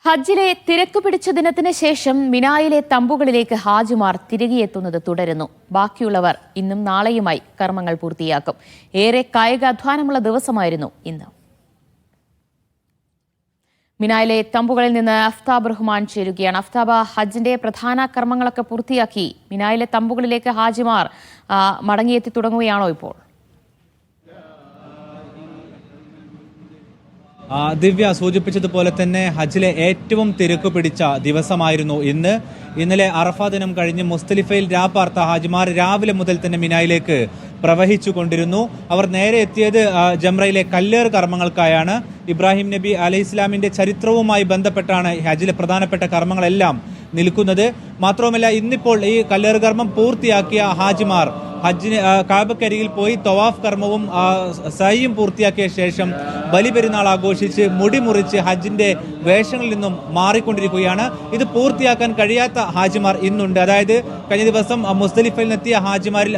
ഹജ്ജിലെ തിരക്ക് പിടിച്ച ദിനത്തിന് ശേഷം മിനായിലെ തമ്പുകളിലേക്ക് ഹാജിമാർ തിരികെയെത്തുന്നത് തുടരുന്നു. ബാക്കിയുള്ളവർ ഇന്നും നാളെയുമായി കർമ്മങ്ങൾ പൂർത്തിയാക്കും. ഏറെ കായികാധ്വാനമുള്ള ദിവസമായിരുന്നു ഇന്ന്. മിനായിലെ തമ്പുകളിൽ നിന്ന് അഫ്താബ് റഹ്മാൻ ചേരുകയാണ്. അഫ്താബ്, ഹജ്ജിന്റെ പ്രധാന കർമ്മങ്ങളൊക്കെ പൂർത്തിയാക്കി മിനായിലെ തമ്പുകളിലേക്ക് ഹാജിമാർ മടങ്ങിയെത്തി തുടങ്ങുകയാണോ ഇപ്പോൾ? ദിവ്യ സൂചിപ്പിച്ചതുപോലെ തന്നെ ഹജ്ജിലെ ഏറ്റവും തിരക്ക് പിടിച്ച ദിവസമായിരുന്നു ഇന്നലെ അറഫ ദിനം കഴിഞ്ഞ് മുസ്തലിഫയിൽ രാപ്പാർത്ത ഹാജിമാർ രാവിലെ മുതൽ തന്നെ മിനായിലേക്ക് പ്രവഹിച്ചു കൊണ്ടിരുന്നു. അവർ നേരെ എത്തിയത് ജംറയിലെ കല്ലേറ് കർമ്മങ്ങൾക്കായാണ്. ഇബ്രാഹിം നബി അലൈഹി ഇസ്ലാമിന്റെ ചരിത്രവുമായി ബന്ധപ്പെട്ടാണ് ഹജ്ജിലെ പ്രധാനപ്പെട്ട കർമ്മങ്ങളെല്ലാം നിൽക്കുന്നത്. മാത്രവുമല്ല, ഇന്നിപ്പോൾ ഈ കല്ലേറ് കർമ്മം പൂർത്തിയാക്കിയ ഹാജിമാർ ഹജ്ജിന് കാബക്കരികിൽ പോയി തവാഫ് കർമ്മവും സയ്യും പൂർത്തിയാക്കിയ ശേഷം ബലിപെരുന്നാൾ ആഘോഷിച്ച് മുടി മുറിച്ച് ഹജ്ജിന്റെ വേഷങ്ങളിൽ നിന്നും മാറിക്കൊണ്ടിരിക്കുകയാണ്. ഇത് പൂർത്തിയാക്കാൻ കഴിയാത്ത ഹാജിമാർ ഇന്നുണ്ട്. അതായത് കഴിഞ്ഞ ദിവസം മുസ്തലിഫയിൽ നിന്നെത്തിയ ഹാജിമാരിൽ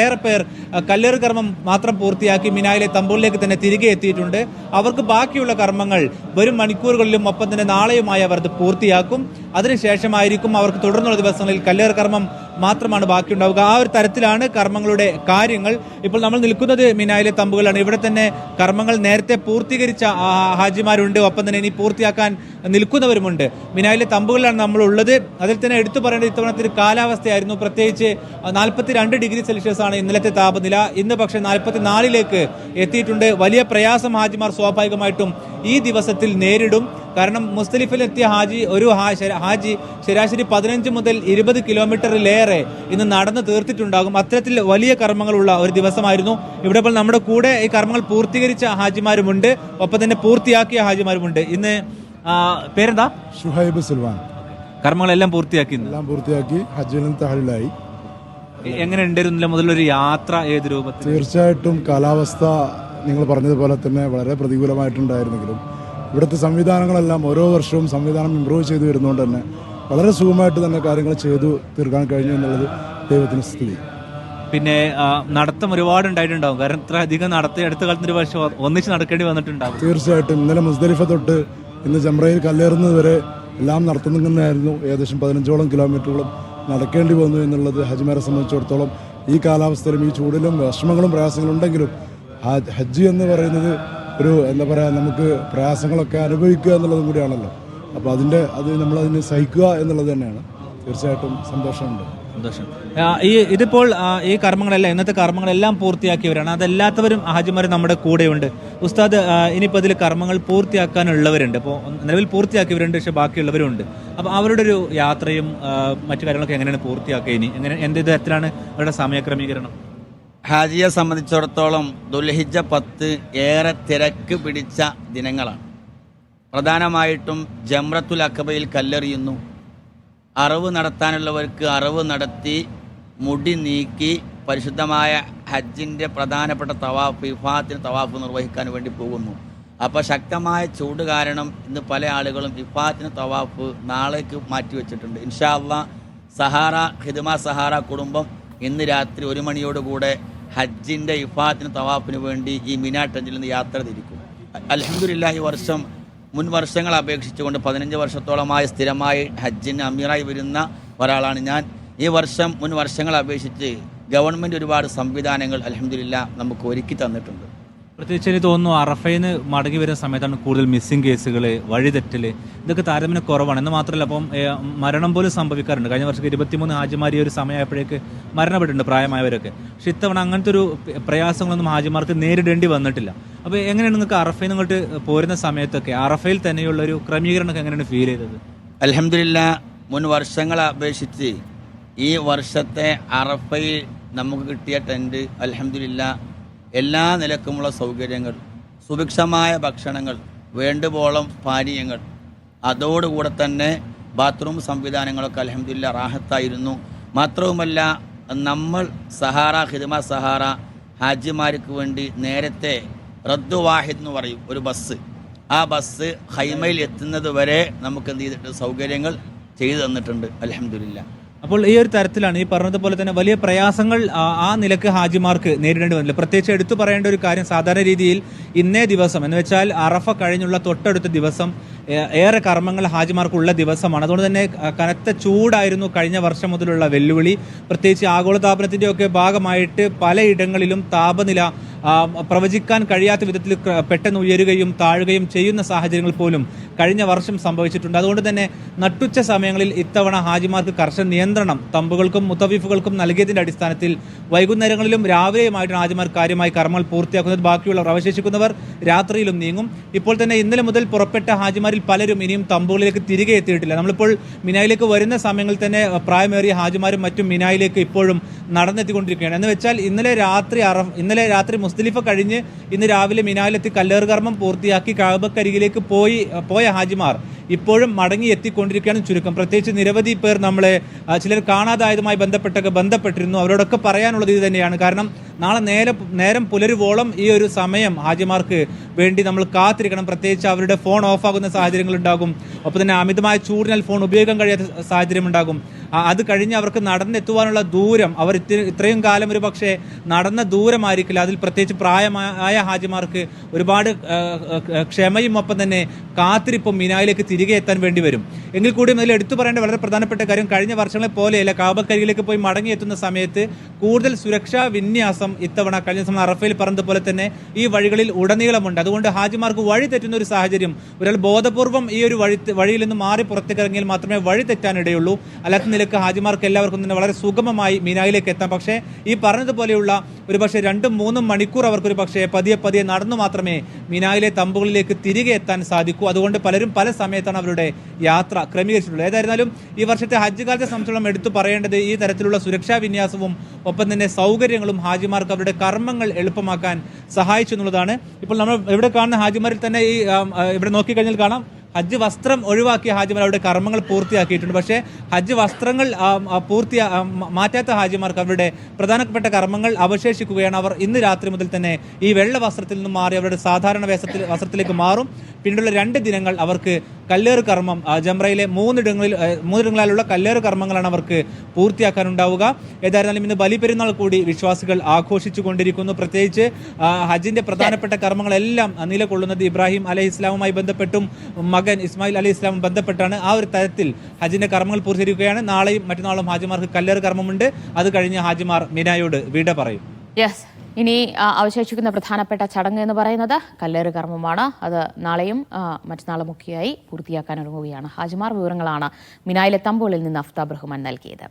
ഏറെ പേർ കല്ലേറ് കർമ്മം മാത്രം പൂർത്തിയാക്കി മിനായിലെ തമ്പുകളിലേക്ക് തന്നെ തിരികെ എത്തിയിട്ടുണ്ട്. അവർക്ക് ബാക്കിയുള്ള കർമ്മങ്ങൾ വരും മണിക്കൂറുകളിലും ഒപ്പം തന്നെ നാളെയുമായി അവർ ഇത് പൂർത്തിയാക്കും. അതിനുശേഷമായിരിക്കും അവർക്ക് തുടർന്നുള്ള ദിവസങ്ങളിൽ കല്ലേറ് കർമ്മം മാത്രമാണ് ബാക്കിയുണ്ടാവുക. ആ ഒരു തരത്തിലാണ് കർമ്മങ്ങളുടെ കാര്യങ്ങൾ. ഇപ്പോൾ നമ്മൾ നിൽക്കുന്നത് മിനായിലെ തമ്പുകളാണ്. ഇവിടെ തന്നെ കർമ്മങ്ങൾ നേരത്തെ പൂർത്തീകരിച്ച ഹാജിമാരുണ്ട്, ഒപ്പം തന്നെ ഇനി പൂർത്തിയാക്കാൻ നിൽക്കുന്നവരുമുണ്ട്. മിനായിലെ തമ്പുകളിലാണ് നമ്മൾ ഉള്ളത്. അതിൽ തന്നെ എടുത്തു പറയേണ്ടത് ഇത്തവണത്തെ കാലാവസ്ഥയായിരുന്നു. പ്രത്യേകിച്ച് 42 ഡിഗ്രി സെൽഷ്യസ് ആണ് ഇന്നലത്തെ താപനില. ഇന്ന് പക്ഷേ 44ലേക്ക് എത്തിയിട്ടുണ്ട്. വലിയ പ്രയാസം ഹാജിമാർ സ്വാഭാവികമായിട്ടും ഈ ദിവസത്തിൽ നേരിടും. കാരണം മുസ്തലിഫിലെത്തിയ ഒരു ഹാജി ശരാശരി 15 മുതൽ 20 കിലോമീറ്ററിലേറെ ഇന്ന് നടന്ന് തീർത്തിട്ടുണ്ടാകും. അത്തരത്തിൽ വലിയ കർമ്മങ്ങളുള്ള ഒരു ദിവസമായിരുന്നു. ഇവിടെ ഇപ്പോൾ നമ്മുടെ കൂടെ ഈ കർമ്മങ്ങൾ പൂർത്തീകരിച്ച ഹാജിമാരുമുണ്ട്, ഒപ്പം തന്നെ പൂർത്തിയാക്കിയ ഹാജിമാരുമുണ്ട്. ഇന്ന് പേരെന്താ? ഷുഹൈബ് സുൽവാൻ. കർമ്മങ്ങളെല്ലാം പൂർത്തിയാക്കി ഹജ്ജിൽ നിന്ന് തഹലിലായി. എങ്ങനെ ഉണ്ടായിരുന്നില്ല മുതലൊരു യാത്ര ഏത് രൂപത്തിൽ? തീർച്ചയായിട്ടും കാലാവസ്ഥ നിങ്ങൾ പറഞ്ഞതുപോലെ തന്നെ വളരെ പ്രതികൂലമായിട്ടുണ്ടായിരുന്നെങ്കിലും ഇവിടുത്തെ സംവിധാനങ്ങളെല്ലാം ഓരോ വർഷവും സംവിധാനം ഇമ്പ്രൂവ് ചെയ്തു വരുന്നതുകൊണ്ട് തന്നെ വളരെ സുഖമായിട്ട് തന്നെ കാര്യങ്ങൾ ചെയ്തു തീർക്കാൻ കഴിഞ്ഞു എന്നുള്ളത് ദൈവത്തിന് സ്തുതി. പിന്നെ നടത്തം ഒരുപാട് ഉണ്ടായിട്ടുണ്ടാവും. കാരണം ഇത്ര അധികം നടത്തി അടുത്ത കാലത്ത് ഒരു വർഷം ഒന്നിച്ച് നടക്കേണ്ടി വന്നിട്ടുണ്ടാവും. തീർച്ചയായിട്ടും ഇന്നലെ മുസ്ദലിഫ തൊട്ട് ഇന്ന് ജംറയിൽ കല്ലേറുന്നത് വരെ എല്ലാം നടത്തുന്നതായിരുന്നു. ഏകദേശം 15ഓളം കിലോമീറ്ററുകളും നടക്കേണ്ടി വന്നു എന്നുള്ളത് ഹജ്ജിമാരെ സംബന്ധിച്ചിടത്തോളം ഈ കാലാവസ്ഥയിലും ഈ ചൂടിലും വിഷമങ്ങളും പ്രയാസങ്ങളും ഉണ്ടെങ്കിലും ഹജ്ജ് എന്ന് പറയുന്നത് ഒരു എന്താ പറയുക, നമുക്ക് പ്രയാസങ്ങളൊക്കെ അനുഭവിക്കുക എന്നുള്ളതും കൂടിയാണല്ലോ. അപ്പോൾ നമ്മളതിനെ സഹിക്കുക എന്നുള്ളത് തന്നെയാണ്. തീർച്ചയായിട്ടും സന്തോഷമുണ്ട്. ഇതിപ്പോൾ ഈ കർമ്മങ്ങളെല്ലാം ഇന്നത്തെ കർമ്മങ്ങളെല്ലാം പൂർത്തിയാക്കിയവരാണ്. അതല്ലാത്തവരും ഹാജിമാർ നമ്മുടെ കൂടെയുണ്ട്. ഉസ്താദ്, ഇനിയിപ്പോൾ അതിൽ കർമ്മങ്ങൾ പൂർത്തിയാക്കാനുള്ളവരുണ്ട്. ഇപ്പോൾ നിലവിൽ പൂർത്തിയാക്കിയവരുണ്ട്, പക്ഷേ ബാക്കിയുള്ളവരുണ്ട്. അപ്പോൾ അവരുടെ ഒരു യാത്രയും മറ്റു കാര്യങ്ങളൊക്കെ എങ്ങനെയാണ് പൂർത്തിയാക്കുക? ഇനി എന്ത് തരത്തിലാണ് അവരുടെ സമയക്രമീകരണം? ഹാജിയെ സംബന്ധിച്ചിടത്തോളം ദുൽഹിജ്ജ 10 ഏറെ തിരക്ക് പിടിച്ച ദിനങ്ങളാണ്. പ്രധാനമായിട്ടും ജംറത്തുൽ അഖബയിൽ കല്ലെറിയുന്നു. അറവ് നടത്താനുള്ളവർക്ക് അറവ് നടത്തി മുടി നീക്കി പരിശുദ്ധമായ ഹജ്ജിൻ്റെ പ്രധാനപ്പെട്ട തവാഫ്, ഇഫാത്തിന് തവാഫ് നിർവഹിക്കാൻ വേണ്ടി പോകുന്നു. അപ്പോൾ ശക്തമായ ചൂട് കാരണം ഇന്ന് പല ആളുകളും ഇഫാത്തിന് തവാഫ് നാളേക്ക് മാറ്റിവെച്ചിട്ടുണ്ട്. ഇൻഷാ അല്ലാഹ് സഹാറ ഖിദ്മ സഹാറ കുടുംബം ഇന്ന് രാത്രി 1 മണിയോടുകൂടെ ഹജ്ജിൻ്റെ ഇഫാത്തിന് തവാഫിന് വേണ്ടി ഈ മിനാ ടഞ്ചിൽ നിന്ന് യാത്ര തിരിക്കും. അൽഹംദുലില്ലാഹ് ഈ വർഷം മുൻ വർഷങ്ങളെ അപേക്ഷിച്ചുകൊണ്ട് 15 വർഷത്തോളമായി സ്ഥിരമായി ഹജ്ജിന് അമീറായി വരുന്ന ഒരാളാണ് ഞാൻ. ഈ വർഷം മുൻ വർഷങ്ങളെ അപേക്ഷിച്ച് ഗവൺമെൻറ് ഒരുപാട് സംവിധാനങ്ങൾ അൽഹംദുലില്ലാഹ് നമുക്ക് ഒരുക്കി തന്നിട്ടുണ്ട്. പ്രത്യേകിച്ച് എനിക്ക് തോന്നുന്നു അറഫയിൽ നിന്ന് മടങ്ങി വരുന്ന സമയത്താണ് കൂടുതൽ മിസ്സിംഗ് കേസുകൾ, വഴിതെറ്റൽ, ഇതൊക്കെ താരതമ്യം കുറവാണ്. എന്ന് മാത്രമല്ല, അപ്പം മരണം പോലും സംഭവിക്കാറുണ്ട്. കഴിഞ്ഞ വർഷം 23 ഹാജിമാർ ഈ ഒരു സമയമായപ്പോഴേക്ക് മരണപ്പെട്ടിട്ടുണ്ട്, പ്രായമായവരൊക്കെ. പക്ഷെ ഇത്തവണ അങ്ങനത്തെ ഒരു പ്രയാസങ്ങളൊന്നും ഹാജിമാർക്ക് നേരിടേണ്ടി വന്നിട്ടില്ല. അപ്പോൾ എങ്ങനെയാണ് നിങ്ങൾക്ക് അറഫയിൽ നിന്നിട്ട് പോരുന്ന സമയത്തൊക്കെ അറഫയിൽ തന്നെയുള്ള ഒരു ക്രമീകരണമൊക്കെ എങ്ങനെയാണ് ഫീൽ ചെയ്തത്? അൽഹംദുലില്ലാഹ് മുൻ വർഷങ്ങളെ അപേക്ഷിച്ച് ഈ വർഷത്തെ അറഫയിൽ നമുക്ക് കിട്ടിയ ടെൻറ്റ് അൽഹംദുലില്ലാഹ് എല്ലാ നിലക്കുമുള്ള സൗകര്യങ്ങൾ, സുഭിക്ഷമായ ഭക്ഷണങ്ങൾ, വേണ്ടുവോളം പാനീയങ്ങൾ, അതോടുകൂടെ തന്നെ ബാത്റൂം സംവിധാനങ്ങളൊക്കെ അൽഹംദുലില്ലാഹ് റാഹത്തായിരുന്നു. മാത്രവുമല്ല, നമ്മൾ സഹാറ ഖിദ്മ സഹാറ ഹാജിമാർക്ക് വേണ്ടി നേരത്തെ റദ്ദു വാഹിദ് എന്ന് പറയും ഒരു ബസ്, ആ ബസ് ഹൈമയിൽ എത്തുന്നത് വരെ നമുക്ക് എന്ത് ചെയ്തിട്ട് സൗകര്യങ്ങൾ ചെയ്തു തന്നിട്ടുണ്ട്. അൽഹംദുലില്ലാഹ് അപ്പോൾ ഈ ഒരു തരത്തിലാണ് ഈ പറഞ്ഞതുപോലെ തന്നെ വലിയ പ്രയാസങ്ങൾ ആ നിലക്ക് ഹാജിമാർക്ക് നേരിടേണ്ടി വന്നില്ല. പ്രത്യേകിച്ച് എടുത്തു പറയേണ്ട ഒരു കാര്യം, സാധാരണ രീതിയിൽ ഇന്നേ ദിവസം എന്ന് വെച്ചാൽ അറഫ കഴിഞ്ഞുള്ള തൊട്ടടുത്ത ദിവസം ഏറെ കർമ്മങ്ങൾ ഹാജിമാർക്കുള്ള ദിവസമാണ്. അതുകൊണ്ട് തന്നെ കനത്ത ചൂടായിരുന്നു കഴിഞ്ഞ വർഷം മുതലുള്ള വെല്ലുവിളി. പ്രത്യേകിച്ച് ആഗോളതാപനത്തിൻ്റെ ഒക്കെ ഭാഗമായിട്ട് പലയിടങ്ങളിലും താപനില പ്രവചിക്കാൻ കഴിയാത്ത വിധത്തിൽ പെട്ടെന്ന് ഉയരുകയും താഴുകയും ചെയ്യുന്ന സാഹചര്യങ്ങൾ പോലും കഴിഞ്ഞ വർഷം സംഭവിച്ചിട്ടുണ്ട്. അതുകൊണ്ട് തന്നെ നട്ടുച്ച സമയങ്ങളിൽ ഇത്തവണ ഹാജിമാർക്ക് കർശന നിയന്ത്രണം തമ്പുകൾക്കും മുത്തവീഫുകൾക്കും നൽകിയതിന്റെ അടിസ്ഥാനത്തിൽ വൈകുന്നേരങ്ങളിലും രാവിലെയുമായിട്ടാണ് ഹാജിമാർ കാര്യമായി കർമ്മങ്ങൾ പൂർത്തിയാക്കുന്നത്. ബാക്കിയുള്ളവർ അവശേഷിക്കുന്നവർ രാത്രിയിലും നീങ്ങും. ഇപ്പോൾ തന്നെ ഇന്നലെ മുതൽ പുറപ്പെട്ട ഹാജിമാരിൽ പലരും ഇനിയും തമ്പുകളിലേക്ക് തിരികെ എത്തിയിട്ടില്ല. നമ്മളിപ്പോൾ മിനായിലേക്ക് വരുന്ന സമയങ്ങളിൽ തന്നെ പ്രായമേറിയ ഹാജിമാരും മറ്റും മിനായിലേക്ക് ഇപ്പോഴും നടന്നെത്തിക്കൊണ്ടിരിക്കുകയാണ്. എന്ന് വെച്ചാൽ ഇന്നലെ രാത്രി മുസ്ദലിഫ കഴിഞ്ഞ് ഇന്ന് രാവിലെ മിനായിലെത്തി കല്ലേറ് കർമ്മം പൂർത്തിയാക്കി കഅബക്കരികിലേക്ക് പോയ ഹാജിമാർ ഇപ്പോഴും മടങ്ങി എത്തിക്കൊണ്ടിരിക്കുകയാണ് ചുരുക്കം. പ്രത്യേകിച്ച് നിരവധി പേർ നമ്മളെ ചിലർ കാണാതായതുമായി ബന്ധപ്പെട്ടിരുന്നു. അവരോടൊക്കെ പറയാനുള്ളത് ഇത് തന്നെയാണ്. കാരണം നാളെ നേരം പുലരുവോളം ഈ ഒരു സമയം ഹാജിമാർക്ക് വേണ്ടി നമ്മൾ കാത്തിരിക്കണം. പ്രത്യേകിച്ച് അവരുടെ ഫോൺ ഓഫാകുന്ന സാഹചര്യങ്ങൾ ഉണ്ടാകും. ഒപ്പം തന്നെ അമിതമായ ചൂടിനാൽ ഫോൺ ഉപയോഗിക്കാൻ കഴിയാത്ത സാഹചര്യം ഉണ്ടാകും. അത് കഴിഞ്ഞ് അവർക്ക് നടന്നെത്തുവാനുള്ള ദൂരം, അവർ ഇത്രയും കാലം ഒരു പക്ഷേ നടന്ന ദൂരമായിരിക്കില്ല. അതിൽ പ്രത്യേകിച്ച് പ്രായമായ ഹാജിമാർക്ക് ഒരുപാട് ക്ഷമയും ഒപ്പം തന്നെ കാത്തിരിപ്പും മിനായിലേക്ക് തിരികെ എത്താൻ വേണ്ടി വരും. എങ്കിൽ കൂടിയും അതിൽ എടുത്തു പറയേണ്ട വളരെ പ്രധാനപ്പെട്ട കാര്യം, കഴിഞ്ഞ വർഷങ്ങളെ പോലെയല്ല കഅബക്കരികിലേക്ക് പോയി മടങ്ങിയെത്തുന്ന സമയത്ത് കൂടുതൽ സുരക്ഷാ വിന്യാസം ഇത്തവണ കഴിഞ്ഞ സമയം അറഫയിൽ പറഞ്ഞതുപോലെ തന്നെ ഈ വഴികളിൽ ഉടനീളമുണ്ട്. അതുകൊണ്ട് ഹാജിമാർക്ക് വഴി തെറ്റുന്ന ഒരു സാഹചര്യം, ഒരാൾ ബോധപൂർവം ഈ ഒരു വഴിയിൽ നിന്ന് മാറി പുറത്തേക്ക് ഇറങ്ങിയാൽ മാത്രമേ വഴി തെറ്റാനിടയുള്ളൂ. അല്ലാത്ത നിലക്ക് ഹാജിമാർക്ക് എല്ലാവർക്കും തന്നെ വളരെ സുഗമമായി മിനായിലേക്ക് എത്താം. പക്ഷേ ഈ പറഞ്ഞതുപോലെയുള്ള ഒരു പക്ഷേ 2-3 മണിക്കൂർ അവർക്കൊരു പക്ഷേ പതിയെ നടന്നു മാത്രമേ മിനായിലെ തമ്പുകളിലേക്ക് തിരികെ എത്താൻ സാധിക്കൂ. അതുകൊണ്ട് പലരും പല സമയത്താണ് അവരുടെ യാത്ര ക്രമീകരിച്ചിട്ടുള്ളത്. ഏതായിരുന്നാലും ഈ വർഷത്തെ ഹജ്ജ് കാലത്തെ സംബന്ധിച്ചോളം എടുത്തു പറയേണ്ടത് ഈ തരത്തിലുള്ള സുരക്ഷാ വിന്യാസവും ഒപ്പം തന്നെ സൗകര്യങ്ങളും ഹാജിമാർക്ക് അവരുടെ കർമ്മങ്ങൾ എളുപ്പമാക്കാൻ സഹായിച്ചു എന്നുള്ളതാണ്. ഇപ്പോൾ നമ്മൾ ഇവിടെ കാണുന്ന ഹാജിമാരിൽ തന്നെ ഈ ഇവിടെ നോക്കിക്കഴിഞ്ഞാൽ കാണാം, ഹജ്ജ് വസ്ത്രം ഒഴിവാക്കിയ ഹാജിമാർ അവരുടെ കർമ്മങ്ങൾ പൂർത്തിയാക്കിയിട്ടുണ്ട്. പക്ഷേ ഹജ്ജ് വസ്ത്രങ്ങൾ മാറ്റാത്ത ഹാജിമാർക്ക് അവരുടെ പ്രധാനപ്പെട്ട കർമ്മങ്ങൾ അവശേഷിക്കുകയാണ്. അവർ ഇന്ന് രാത്രി മുതൽ തന്നെ ഈ വെള്ള വസ്ത്രത്തിൽ നിന്ന് മാറി അവരുടെ സാധാരണ വസ്ത്രത്തിലേക്ക് മാറും. പിന്നീടുള്ള 2 ദിനങ്ങൾ അവർക്ക് കല്ലേറ് കർമ്മം ജംറയിലെ 3 കല്ലേറ് കർമ്മങ്ങളാണ് അവർക്ക് പൂർത്തിയാക്കാനുണ്ടാവുക. ഏതായിരുന്നാലും ഇന്ന് ബലിപെരുന്നാൾ കൂടി വിശ്വാസികൾ ആഘോഷിച്ചു കൊണ്ടിരിക്കുന്നു. പ്രത്യേകിച്ച് ഹജ്ജിന്റെ പ്രധാനപ്പെട്ട കർമ്മങ്ങളെല്ലാം നിലകൊള്ളുന്നത് ഇബ്രാഹിം അലൈഹി ഇസ്ലാമുമായി ബന്ധപ്പെട്ടും മകൻ ഇസ്മായിൽ അലൈഹി ഇസ്ലാമും ബന്ധപ്പെട്ടാണ്. ആ ഒരു തരത്തിൽ ഹജ്ജിന്റെ കർമ്മങ്ങൾ പൂർത്തീകരിക്കുകയാണ്. നാളെയും മറ്റന്നാളും ഹാജിമാർക്ക് കല്ലേറ് കർമ്മമുണ്ട്. അത് കഴിഞ്ഞ് ഹാജിമാർ മിനായോട് വിട പറയും. ഇനി അവശേഷിക്കുന്ന പ്രധാനപ്പെട്ട ചടങ്ങ് എന്ന് പറയുന്നത് കല്ലേറ് കർമ്മമാണ്. അത് നാളെയും മറ്റന്നാളുമൊക്കെയായി പൂർത്തിയാക്കാൻ ഒരുങ്ങുകയാണ് ഹാജിമാർ. വിവരങ്ങളാണ് മിനായിലെ തമ്പുകളിൽ നിന്ന് അഫ്താബ് റഹ്മാൻ നൽകിയത്.